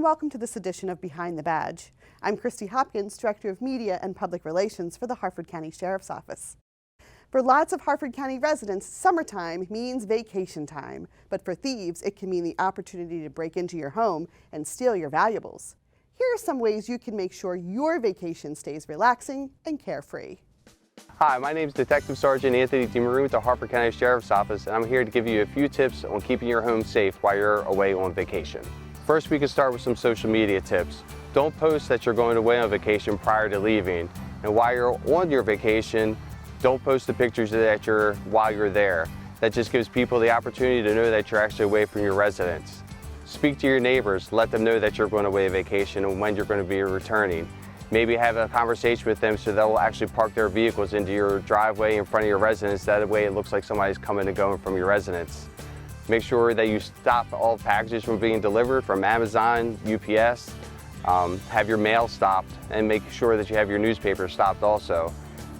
welcome to this edition of Behind the Badge. I'm Christy Hopkins, Director of Media and Public Relations for the Harford County Sheriff's Office. For lots of Harford County residents, summertime means vacation time, but for thieves, it can mean the opportunity to break into your home and steal your valuables. Here are some ways you can make sure your vacation stays relaxing and carefree. Hi, my name is Detective Sergeant Anthony DeMaroon with the Harford County Sheriff's Office, and I'm here to give you a few tips on keeping your home safe while you're away on vacation. First, we can start with some social media tips. Don't post that you're going away on vacation prior to leaving, and while you're on your vacation, don't post the pictures while you're there. That just gives people the opportunity to know that you're actually away from your residence. Speak to your neighbors, let them know that you're going away on vacation and when you're going to be returning. Maybe have a conversation with them so they'll actually park their vehicles into your driveway in front of your residence. That way it looks like somebody's coming and going from your residence. Make sure that you stop all packages from being delivered from Amazon, UPS. Have your mail stopped, and make sure that you have your newspaper stopped also.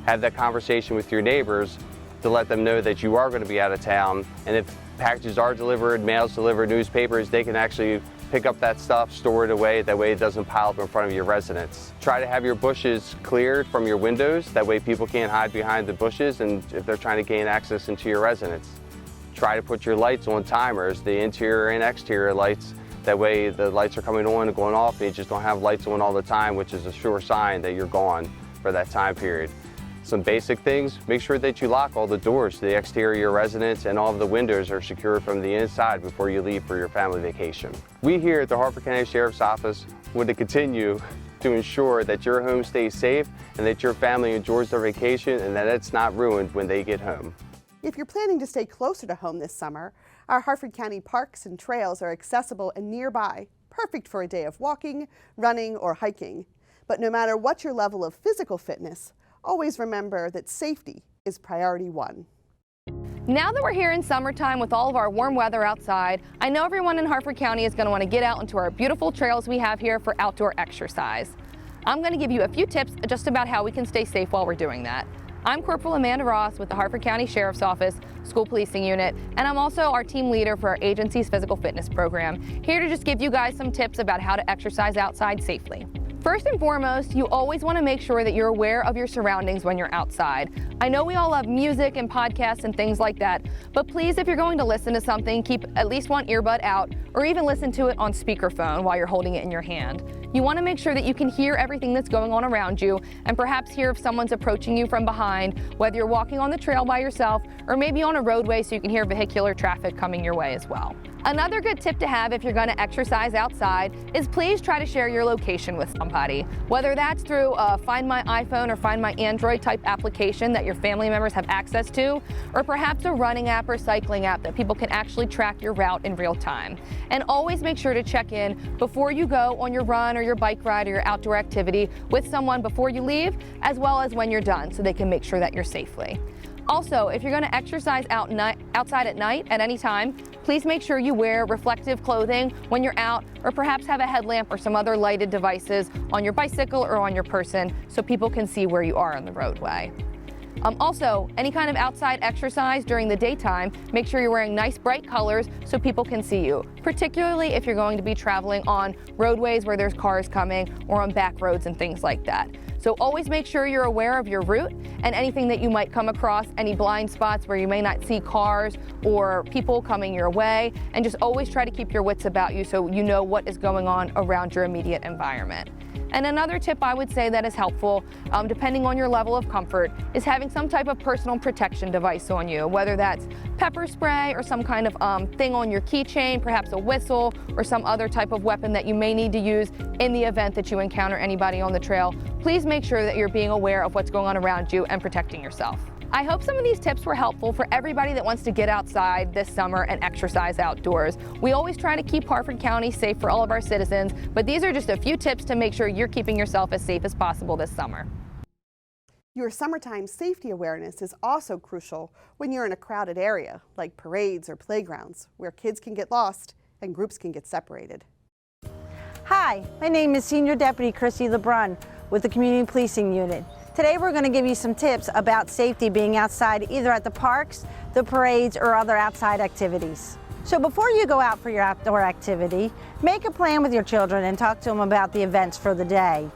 Have that conversation with your neighbors to let them know that you are going to be out of town, and if packages are delivered, mail's delivered, newspapers, they can actually pick up that stuff, store it away, that way it doesn't pile up in front of your residence. Try to have your bushes cleared from your windows, that way people can't hide behind the bushes and if they're trying to gain access into your residence. Try to put your lights on timers, the interior and exterior lights, that way the lights are coming on and going off and you just don't have lights on all the time, which is a sure sign that you're gone for that time period. Some basic things, make sure that you lock all the doors to the exterior of your residence and all of the windows are secured from the inside before you leave for your family vacation. We here at the Harford County Sheriff's Office want to continue to ensure that your home stays safe and that your family enjoys their vacation and that it's not ruined when they get home. If you're planning to stay closer to home this summer, our Harford County parks and trails are accessible and nearby, perfect for a day of walking, running, or hiking. But no matter what your level of physical fitness, always remember that safety is priority one. Now that we're here in summertime with all of our warm weather outside, I know everyone in Harford County is going to want to get out into our beautiful trails we have here for outdoor exercise. I'm going to give you a few tips just about how we can stay safe while we're doing that. I'm Corporal Amanda Ross with the Harford County Sheriff's Office School Policing Unit, and I'm also our team leader for our agency's physical fitness program, here to just give you guys some tips about how to exercise outside safely. First and foremost, you always want to make sure that you're aware of your surroundings when you're outside. I know we all love music and podcasts and things like that, but please, if you're going to listen to something, keep at least one earbud out or even listen to it on speakerphone while you're holding it in your hand. You want to make sure that you can hear everything that's going on around you and perhaps hear if someone's approaching you from behind, whether you're walking on the trail by yourself or maybe on a roadway so you can hear vehicular traffic coming your way as well. Another good tip to have if you're going to exercise outside is please try to share your location with somebody, whether that's through a Find My iPhone or Find My Android type application that your family members have access to, or perhaps a running app or cycling app that people can actually track your route in real time. And always make sure to check in before you go on your run or your bike ride or your outdoor activity with someone before you leave, as well as when you're done, so they can make sure that you're safely. Also, if you're going to exercise outside at night at any time, please make sure you wear reflective clothing when you're out, or perhaps have a headlamp or some other lighted devices on your bicycle or on your person so people can see where you are on the roadway. Also, any kind of outside exercise during the daytime, make sure you're wearing nice bright colors so people can see you, particularly if you're going to be traveling on roadways where there's cars coming or on back roads and things like that. So always make sure you're aware of your route and anything that you might come across, any blind spots where you may not see cars or people coming your way, and just always try to keep your wits about you so you know what is going on around your immediate environment. And another tip I would say that is helpful, depending on your level of comfort, is having some type of personal protection device on you, whether that's pepper spray or some kind of thing on your keychain, perhaps a whistle or some other type of weapon that you may need to use in the event that you encounter anybody on the trail. Please make sure that you're being aware of what's going on around you and protecting yourself. I hope some of these tips were helpful for everybody that wants to get outside this summer and exercise outdoors. We always try to keep Harford County safe for all of our citizens, but these are just a few tips to make sure you're keeping yourself as safe as possible this summer. Your summertime safety awareness is also crucial when you're in a crowded area, like parades or playgrounds, where kids can get lost and groups can get separated. Hi, my name is Senior Deputy Christy LeBrun with the Community Policing Unit. Today we're going to give you some tips about safety being outside, either at the parks, the parades, or other outside activities. So before you go out for your outdoor activity, make a plan with your children and talk to them about the events for the day.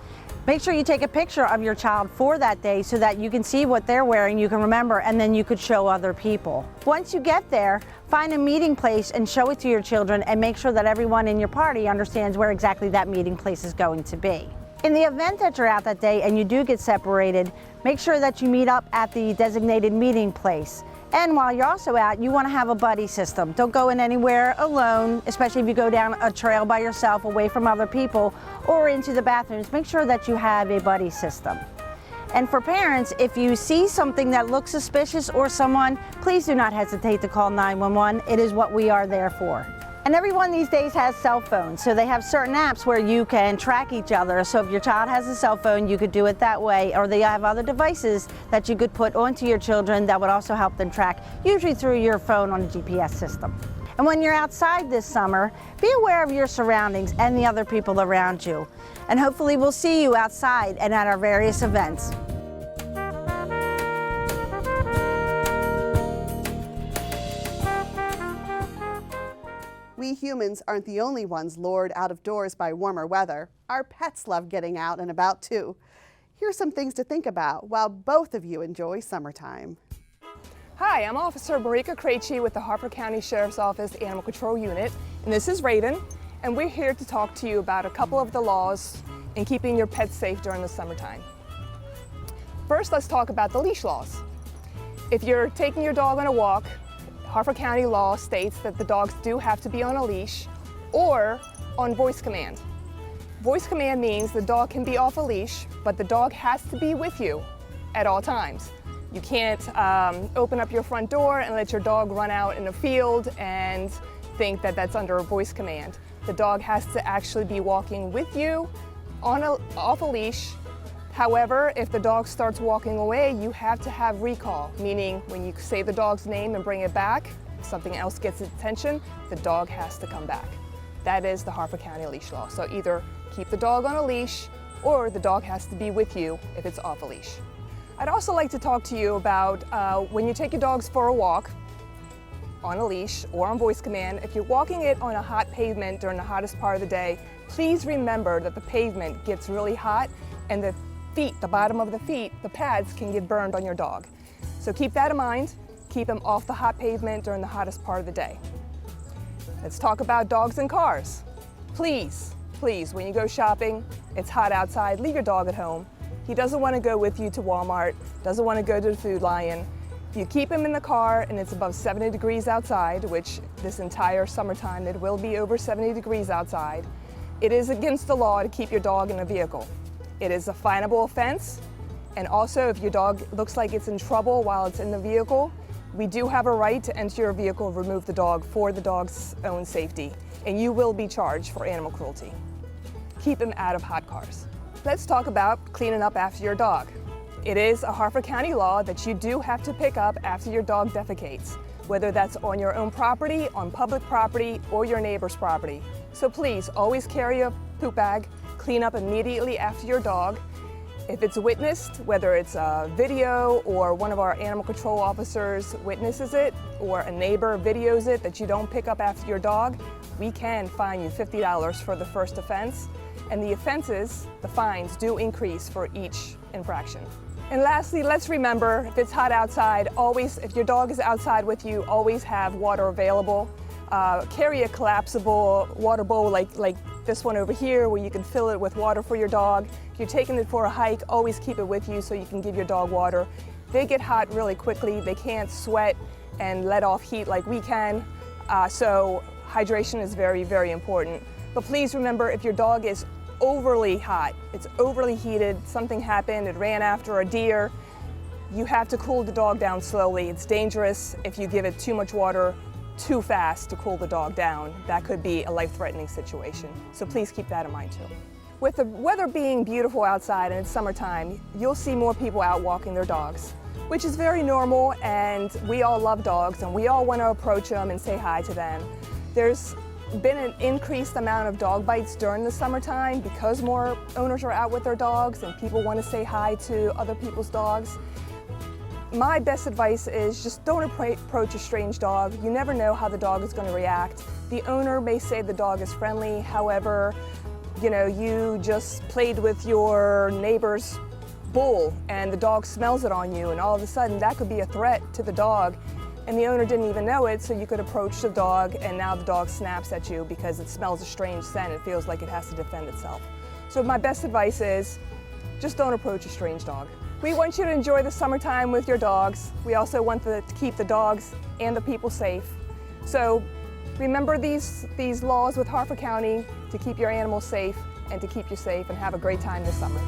Make sure you take a picture of your child for that day so that you can see what they're wearing, you can remember, and then you could show other people. Once you get there, find a meeting place and show it to your children and make sure that everyone in your party understands where exactly that meeting place is going to be. In the event that you're out that day and you do get separated, make sure that you meet up at the designated meeting place. And while you're also out, you want to have a buddy system. Don't go in anywhere alone, especially if you go down a trail by yourself away from other people or into the bathrooms. Make sure that you have a buddy system. And for parents, if you see something that looks suspicious or someone, please do not hesitate to call 911. It is what we are there for. And everyone these days has cell phones, so they have certain apps where you can track each other. So if your child has a cell phone, you could do it that way, or they have other devices that you could put onto your children that would also help them track, usually through your phone on a GPS system. And when you're outside this summer, be aware of your surroundings and the other people around you. And hopefully we'll see you outside and at our various events. We humans aren't the only ones lured out of doors by warmer weather. Our pets love getting out and about too. Here's some things to think about while both of you enjoy summertime. Hi, I'm Officer Marika Krejci with the Harford County Sheriff's Office Animal Control Unit, and this is Raven, and we're here to talk to you about a couple of the laws in keeping your pets safe during the summertime. First, let's talk about the leash laws. If you're taking your dog on a walk, Harford County law states that the dogs do have to be on a leash or on voice command. Voice command means the dog can be off a leash, but the dog has to be with you at all times. You can't open up your front door and let your dog run out in a field and think that that's under a voice command. The dog has to actually be walking with you off a leash. However, if the dog starts walking away, you have to have recall, meaning when you say the dog's name and bring it back, if something else gets its attention, the dog has to come back. That is the Harford County leash law. So either keep the dog on a leash or the dog has to be with you if it's off a leash. I'd also like to talk to you about when you take your dogs for a walk on a leash or on voice command, if you're walking it on a hot pavement during the hottest part of the day, please remember that the pavement gets really hot and the feet, the bottom of the feet, the pads can get burned on your dog. So keep that in mind. Keep them off the hot pavement during the hottest part of the day. Let's talk about dogs and cars. Please, please, when you go shopping, it's hot outside, leave your dog at home. He doesn't want to go with you to Walmart, doesn't want to go to the Food Lion. You keep him in the car and it's above 70 degrees outside, which this entire summertime it will be over 70 degrees outside. It is against the law to keep your dog in a vehicle. It is a finable offense, and also if your dog looks like it's in trouble while it's in the vehicle, we do have a right to enter your vehicle and remove the dog for the dog's own safety, and you will be charged for animal cruelty. Keep them out of hot cars. Let's talk about cleaning up after your dog. It is a Harford County law that you do have to pick up after your dog defecates, whether that's on your own property, on public property, or your neighbor's property. So please always carry a poop bag. Clean up immediately after your dog. If it's witnessed, whether it's a video or one of our animal control officers witnesses it or a neighbor videos it that you don't pick up after your dog, we can fine you $50 for the first offense. And the offenses, the fines, do increase for each infraction. And lastly, let's remember, if it's hot outside, always, if your dog is outside with you, always have water available. Carry a collapsible water bowl like this one over here where you can fill it with water for your dog. If you're taking it for a hike, always keep it with you so you can give your dog water. They get hot really quickly. They can't sweat and let off heat like we can. So hydration is very, very important. But please remember, if your dog is overly hot, it's overly heated, something happened, it ran after a deer, you have to cool the dog down slowly. It's dangerous if you give it too much water too fast to cool the dog down. That could be a life-threatening situation. So please keep that in mind too. With the weather being beautiful outside and it's summertime, you'll see more people out walking their dogs, which is very normal, and we all love dogs and we all want to approach them and say hi to them. There's been an increased amount of dog bites during the summertime because more owners are out with their dogs and people want to say hi to other people's dogs. My best advice is just don't approach a strange dog. You never know how the dog is going to react. The owner may say the dog is friendly, however, you just played with your neighbor's bull and the dog smells it on you, and all of a sudden that could be a threat to the dog, and the owner didn't even know it, so you could approach the dog and now the dog snaps at you because it smells a strange scent. It feels like it has to defend itself. So my best advice is just don't approach a strange dog. We want you to enjoy the summertime with your dogs. We also want to keep the dogs and the people safe. So remember these laws with Harford County to keep your animals safe and to keep you safe, and have a great time this summer.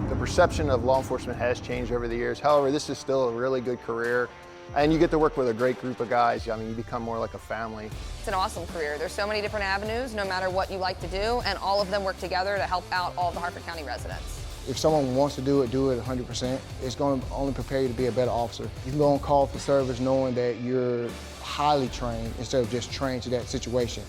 The perception of law enforcement has changed over the years. However, this is still a really good career, and you get to work with a great group of guys. I mean, you become more like a family. It's an awesome career. There's so many different avenues, no matter what you like to do, and all of them work together to help out all of the Harford County residents. If someone wants to do it 100%. It's going to only prepare you to be a better officer. You can go on call for service knowing that you're highly trained instead of just trained to that situation.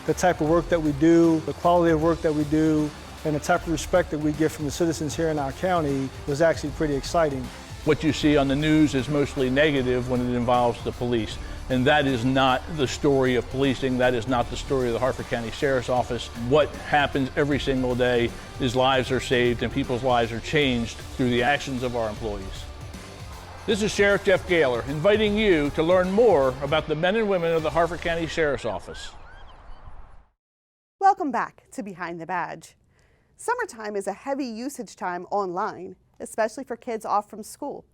The type of work that we do, the quality of work that we do, and the type of respect that we get from the citizens here in our county was actually pretty exciting. What you see on the news is mostly negative when it involves the police. And that is not the story of policing. That is not the story of the Harford County Sheriff's Office. What happens every single day is lives are saved and people's lives are changed through the actions of our employees. This is Sheriff Jeff Gaylor inviting you to learn more about the men and women of the Harford County Sheriff's Office. Welcome back to Behind the Badge. Summertime is a heavy usage time online, especially for kids off from school.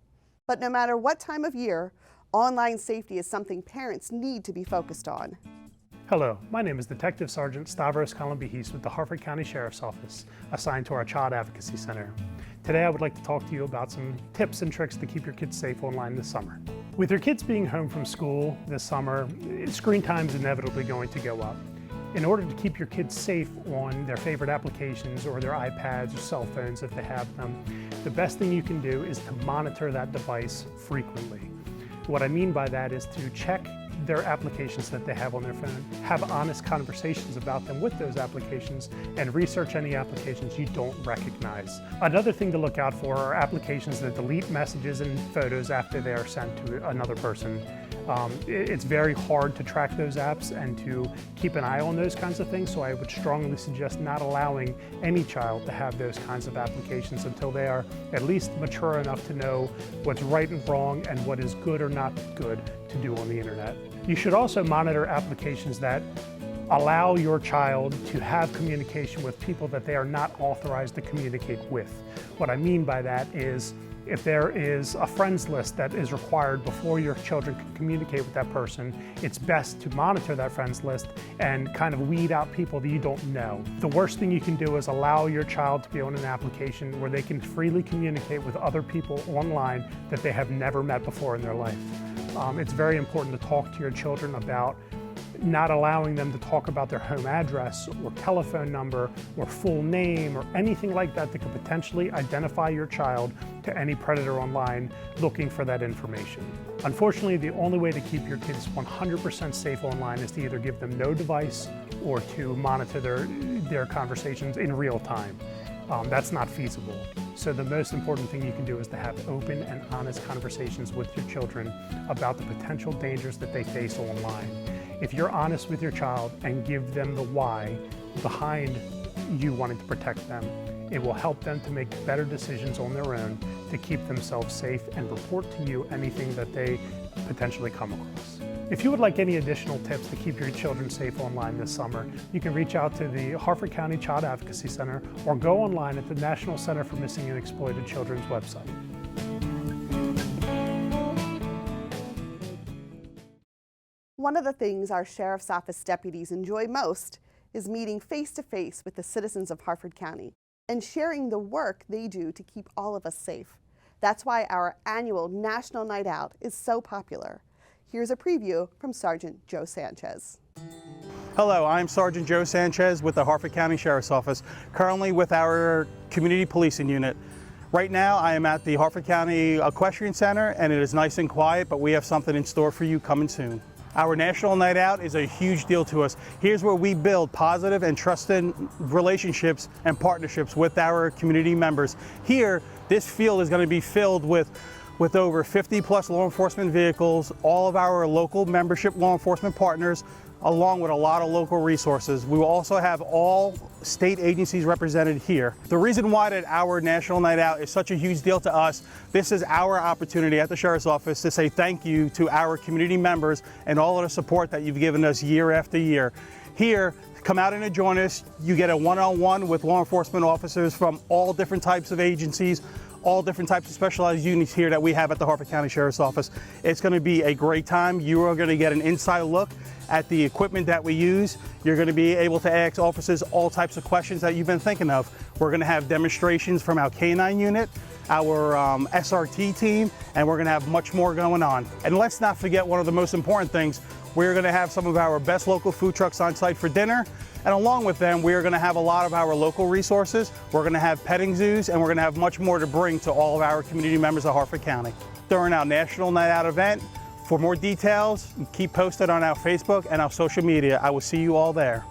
But no matter what time of year, online safety is something parents need to be focused on. Hello, my name is Detective Sergeant Stavros Columbihis with the Harford County Sheriff's Office, assigned to our Child Advocacy Center. Today I would like to talk to you about some tips and tricks to keep your kids safe online this summer. With your kids being home from school this summer, screen time is inevitably going to go up. In order to keep your kids safe on their favorite applications or their iPads or cell phones if they have them, the best thing you can do is to monitor that device frequently. What I mean by that is to check their applications that they have on their phone, have honest conversations about them with those applications, and research any applications you don't recognize. Another thing to look out for are applications that delete messages and photos after they are sent to another person. It's very hard to track those apps and to keep an eye on those kinds of things, so I would strongly suggest not allowing any child to have those kinds of applications until they are at least mature enough to know what's right and wrong and what is good or not good to do on the internet. You should also monitor applications that allow your child to have communication with people that they are not authorized to communicate with. What I mean by that is, if there is a friends list that is required before your children can communicate with that person, it's best to monitor that friends list and kind of weed out people that you don't know. The worst thing you can do is allow your child to be on an application where they can freely communicate with other people online that they have never met before in their life. It's very important to talk to your children about not allowing them to talk about their home address or telephone number or full name or anything like that that could potentially identify your child to any predator online looking for that information. Unfortunately, the only way to keep your kids 100% safe online is to either give them no device or to monitor their conversations in real time. That's not feasible. So the most important thing you can do is to have open and honest conversations with your children about the potential dangers that they face online. If you're honest with your child and give them the why behind you wanting to protect them, it will help them to make better decisions on their own to keep themselves safe and report to you anything that they potentially come across. If you would like any additional tips to keep your children safe online this summer, you can reach out to the Harford County Child Advocacy Center or go online at the National Center for Missing and Exploited Children's website. One of the things our Sheriff's Office deputies enjoy most is meeting face-to-face with the citizens of Harford County and sharing the work they do to keep all of us safe. That's why our annual National Night Out is so popular. Here's a preview from Sergeant Joe Sanchez. Hello, I'm Sergeant Joe Sanchez with the Harford County Sheriff's Office, currently with our Community Policing Unit. Right now I am at the Harford County Equestrian Center and it is nice and quiet, but we have something in store for you coming soon. Our National Night Out is a huge deal to us. Here's where we build positive and trusted relationships and partnerships with our community members. Here, this field is going to be filled with over 50 plus law enforcement vehicles, all of our local membership law enforcement partners, along with a lot of local resources. We will also have all state agencies represented here. The reason why that our National Night Out is such a huge deal to us, this is our opportunity at the Sheriff's Office to say thank you to our community members and all of the support that you've given us year after year. Here, come out and join us. You get a one-on-one with law enforcement officers from all different types of agencies, all different types of specialized units here that we have at the Harford County Sheriff's Office. It's going to be a great time. You are going to get an inside look at the equipment that we use. You're going to be able to ask officers all types of questions that you've been thinking of. We're going to have demonstrations from our K9 unit, our SRT team, and we're going to have much more going on. And let's not forget one of the most important things. We're going to have some of our best local food trucks on site for dinner. And along with them, we're going to have a lot of our local resources. We're going to have petting zoos, and we're going to have much more to bring to all of our community members of Harford County. During our National Night Out event, for more details, keep posted on our Facebook and our social media. I will see you all there.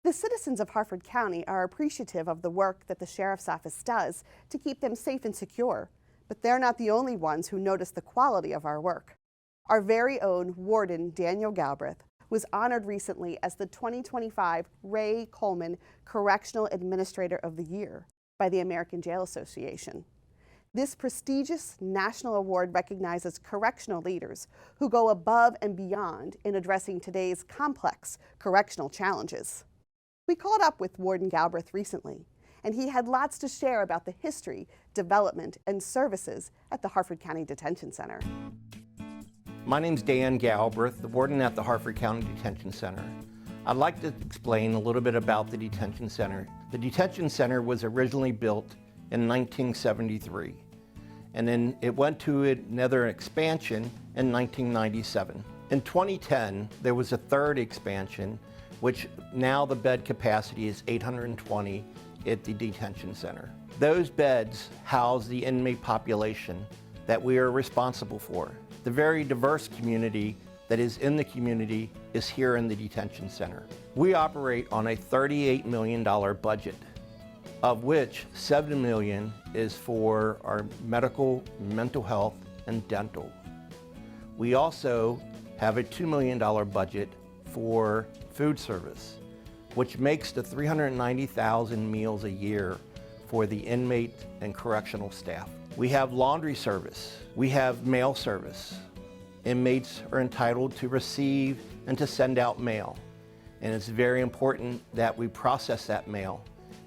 The citizens of Harford County are appreciative of the work that the Sheriff's Office does to keep them safe and secure, but they're not the only ones who notice the quality of our work. Our very own Warden Daniel Galbraith was honored recently as the 2025 Ray Coleman Correctional Administrator of the Year by the American Jail Association. This prestigious national award recognizes correctional leaders who go above and beyond in addressing today's complex correctional challenges. We caught up with Warden Galbraith recently, and he had lots to share about the history, development, and services at the Harford County Detention Center. My name's Dan Galbraith, the warden at the Harford County Detention Center. I'd like to explain a little bit about the detention center. The detention center was originally built in 1973, and then it went to another expansion in 1997. In 2010, there was a third expansion, which now the bed capacity is 820 at the detention center. Those beds house the inmate population that we are responsible for. The very diverse community that is in the community is here in the detention center. We operate on a $38 million budget, of which $7 million is for our medical, mental health, and dental. We also have a $2 million budget for food service, which makes the 390,000 meals a year for the inmate and correctional staff. We have laundry service. We have mail service. Inmates are entitled to receive and to send out mail. And it's very important that we process that mail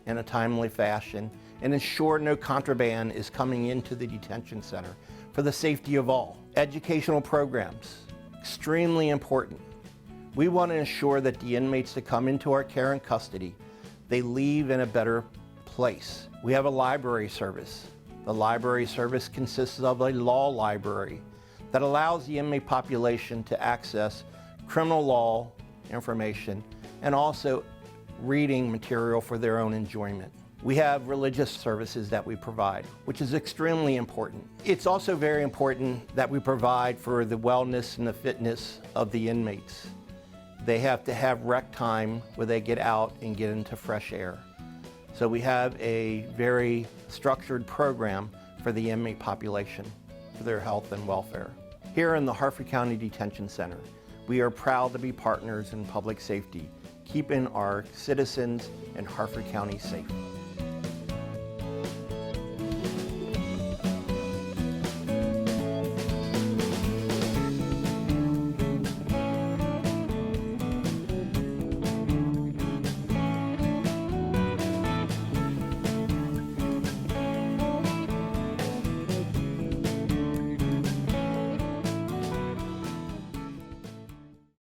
in a timely fashion and ensure no contraband is coming into the detention center for the safety of all. Educational programs, extremely important. We want to ensure that the inmates that come into our care and custody, they leave in a better place. We have a library service. The library service consists of a law library that allows the inmate population to access criminal law information and also reading material for their own enjoyment. We have religious services that we provide, which is extremely important. It's also very important that we provide for the wellness and the fitness of the inmates. They have to have rec time where they get out and get into fresh air. So we have a very structured program for the inmate population, for their health and welfare. Here in the Harford County Detention Center, we are proud to be partners in public safety, keeping our citizens in Harford County safe.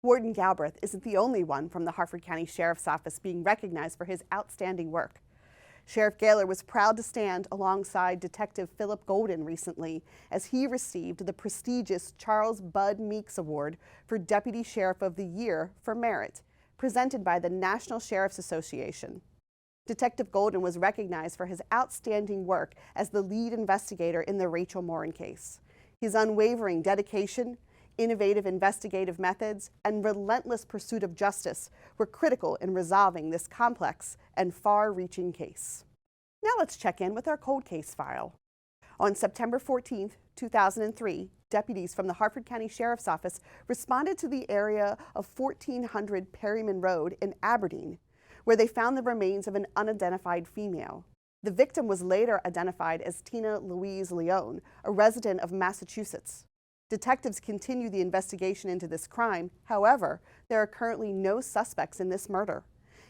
Warden Galbraith isn't the only one from the Harford County Sheriff's Office being recognized for his outstanding work. Sheriff Gaylor was proud to stand alongside Detective Philip Golden recently as he received the prestigious Charles Bud Meeks Award for Deputy Sheriff of the Year for Merit, presented by the National Sheriff's Association. Detective Golden was recognized for his outstanding work as the lead investigator in the Rachel Morin case. His unwavering dedication, innovative investigative methods, and relentless pursuit of justice were critical in resolving this complex and far-reaching case. Now let's check in with our cold case file. On September 14, 2003, deputies from the Harford County Sheriff's Office responded to the area of 1400 Perryman Road in Aberdeen, where they found the remains of an unidentified female. The victim was later identified as Tina Louise Leone, a resident of Massachusetts. Detectives continue the investigation into this crime. However, there are currently no suspects in this murder.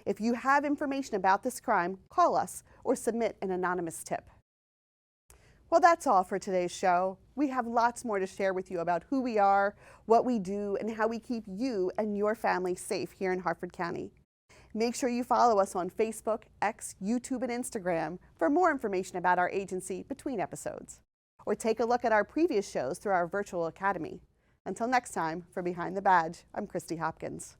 If you have information about this crime, call us or submit an anonymous tip. Well, that's all for today's show. We have lots more to share with you about who we are, what we do, and how we keep you and your family safe here in Harford County. Make sure you follow us on Facebook, X, YouTube, and Instagram for more information about our agency between episodes. Or take a look at our previous shows through our virtual academy. Until next time, for Behind the Badge, I'm Christy Hopkins.